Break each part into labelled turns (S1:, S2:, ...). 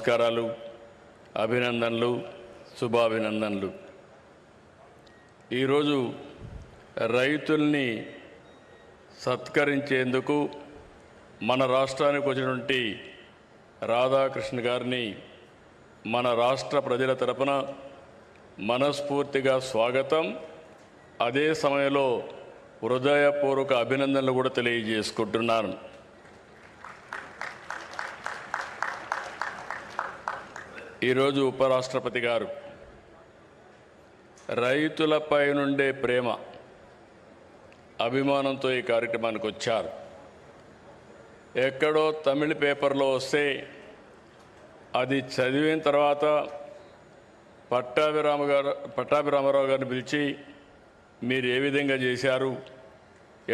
S1: నమస్కారాలు, అభినందనలు, శుభాభినందనలు. ఈరోజు రైతుల్ని సత్కరించేందుకు మన రాష్ట్రానికి వచ్చినటువంటి రాధాకృష్ణ గారిని మన రాష్ట్ర ప్రజల తరపున మనస్ఫూర్తిగా స్వాగతం, అదే సమయంలో హృదయపూర్వక అభినందనలు కూడా తెలియజేసుకుంటున్నాను. ఈరోజు ఉపరాష్ట్రపతి గారు రైతులపై నుండే ప్రేమ, అభిమానంతో ఈ కార్యక్రమానికి వచ్చారు. ఎక్కడో తమిళ పేపర్లో వస్తే అది చదివిన తర్వాత పట్టాభిరామారావు గారిని పిలిచి మీరు ఏ విధంగా చేశారు,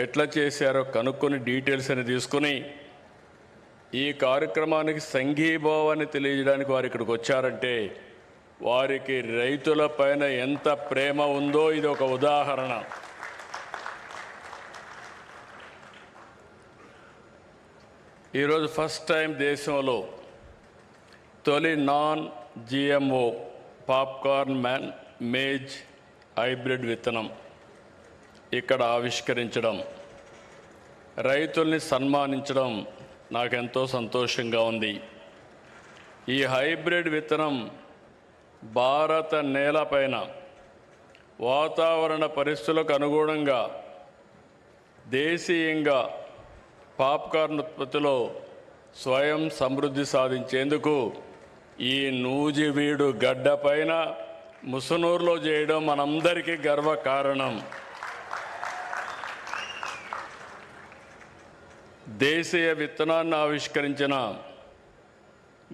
S1: ఎట్లా చేశారో కనుక్కొని డీటెయిల్స్ అని తీసుకుని ఈ కార్యక్రమానికి సంఘీభావాన్ని తెలియజేయడానికి వారు ఇక్కడికి వచ్చారంటే వారికి రైతుల పైన ఎంత ప్రేమ ఉందో ఇది ఒక ఉదాహరణ. ఈరోజు ఫస్ట్ టైం దేశంలో తొలి non GMO popcorn maize hybrid విత్తనం ఇక్కడ ఆవిష్కరించడం, రైతుల్ని సన్మానించడం నాకెంతో సంతోషంగా ఉంది. ఈ హైబ్రిడ్ విత్తనం భారత నేలపైన వాతావరణ పరిస్థితులకు అనుగుణంగా దేశీయంగా పాప్కార్న్ ఉత్పత్తిలో స్వయం సమృద్ధి సాధించేందుకు ఈ నూజివీడు గడ్డపైన ముసునూరులో చేయడం మనందరికీ గర్వకారణం. దేశీయ విత్తనాన్ని ఆవిష్కరించిన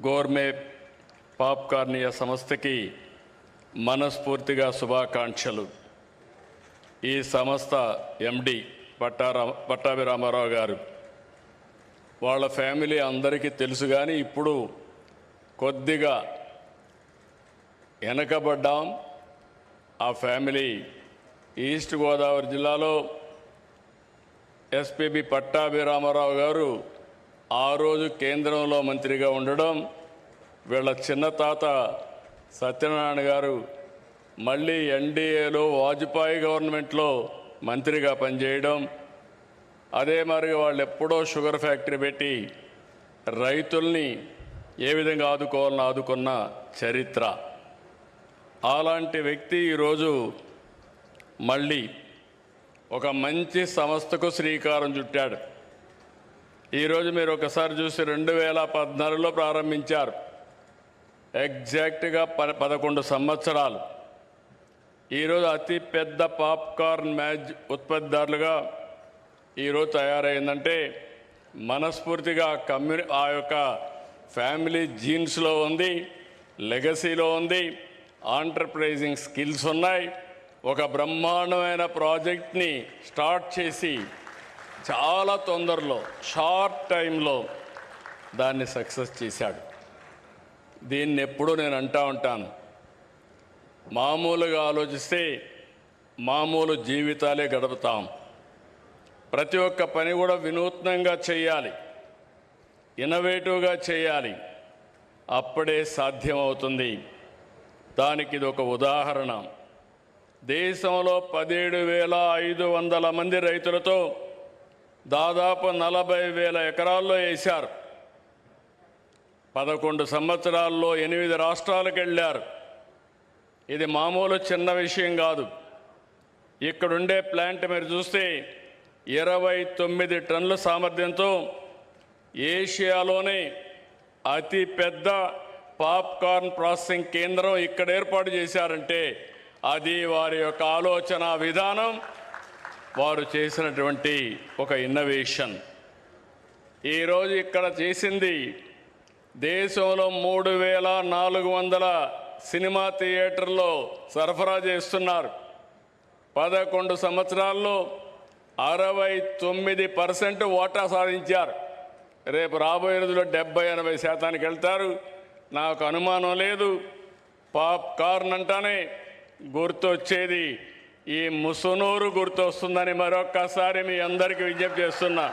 S1: గోర్మే పాప్కార్నియా సంస్థకి మనస్ఫూర్తిగా శుభాకాంక్షలు. ఈ సంస్థ ఎండి పట్టాభిరామారావు గారు, వాళ్ళ ఫ్యామిలీ అందరికీ తెలుసు, కానీ ఇప్పుడు కొద్దిగా వెనకబడ్డాం. ఆ ఫ్యామిలీ ఈస్ట్ గోదావరి జిల్లాలో ఎస్పీబీ పట్టాభిరామారావు గారు ఆ రోజు కేంద్రంలో మంత్రిగా ఉండడం, వీళ్ళ చిన్న తాత సత్యనారాయణ గారు మళ్ళీ ఎన్డీఏలో వాజ్పేయి గవర్నమెంట్లో మంత్రిగా పనిచేయడం, అదే మరి వాళ్ళు ఎప్పుడో షుగర్ ఫ్యాక్టరీ పెట్టి రైతుల్ని ఏ విధంగా ఆదుకోవాలని ఆదుకున్న చరిత్ర. అలాంటి వ్యక్తి ఈరోజు మళ్ళీ ఒక మంచి సంస్థకు శ్రీకారం చుట్టాడు. ఈరోజు మీరు ఒకసారి చూసి 2014లో ప్రారంభించారు. ఎగ్జాక్ట్గా 11 సంవత్సరాలు. ఈరోజు అతి పెద్ద పాప్కార్న్ మ్యాజ్ ఉత్పత్తిదారులుగా ఈరోజు తయారైందంటే మనస్ఫూర్తిగా ఆ యొక్క ఫ్యామిలీ జీన్స్లో ఉంది, లెగసీలో ఉంది, ఆంటర్ప్రైజింగ్ స్కిల్స్ ఉన్నాయి. ఒక బ్రహ్మాండమైన ప్రాజెక్ట్ని స్టార్ట్ చేసి చాలా తొందరలో షార్ట్ టైంలో దాన్ని సక్సెస్ చేశాడు. దీన్ని ఎప్పుడూ నేను అంటూ ఉంటాను, మామూలుగా ఆలోచిస్తే మామూలు జీవితాలే గడుపుతాం. ప్రతి ఒక్క పని కూడా వినూత్నంగా చేయాలి, ఇన్నోవేటివ్గా చేయాలి, అప్పుడే సాధ్యమవుతుంది. దానికి ఇది ఒక ఉదాహరణ. దేశంలో 17,500 మంది రైతులతో దాదాపు 40,000 ఎకరాల్లో వేశారు. 11 సంవత్సరాల్లో 8 రాష్ట్రాలకు వెళ్ళారు. ఇది మామూలు చిన్న విషయం కాదు. ఇక్కడుండే ప్లాంట్ మీరు చూస్తే 29 టన్నుల సామర్థ్యంతో ఏషియాలోనే అతి పెద్ద పాప్కార్న్ ప్రాసెసింగ్ కేంద్రం ఇక్కడ ఏర్పాటు చేశారంటే అది వారి యొక్క ఆలోచన విధానం, వారు చేసినటువంటి ఒక ఇన్నోవేషన్. ఈరోజు ఇక్కడ చేసింది దేశంలో 3,400 సినిమా థియేటర్లో సరఫరా చేస్తున్నారు. 11 సంవత్సరాల్లో 69% వాటా సాధించారు. రేపు రాబోయే రోజుల్లో 70-80% వెళ్తారు. నాకు అనుమానం లేదు. పాప్కార్న్ అంటానే గుర్తొచ్చేది ఈ ముసునూరు గుర్తొస్తుందని మరొక్కసారి మీ అందరికీ విజ్ఞప్తి చేస్తున్నా.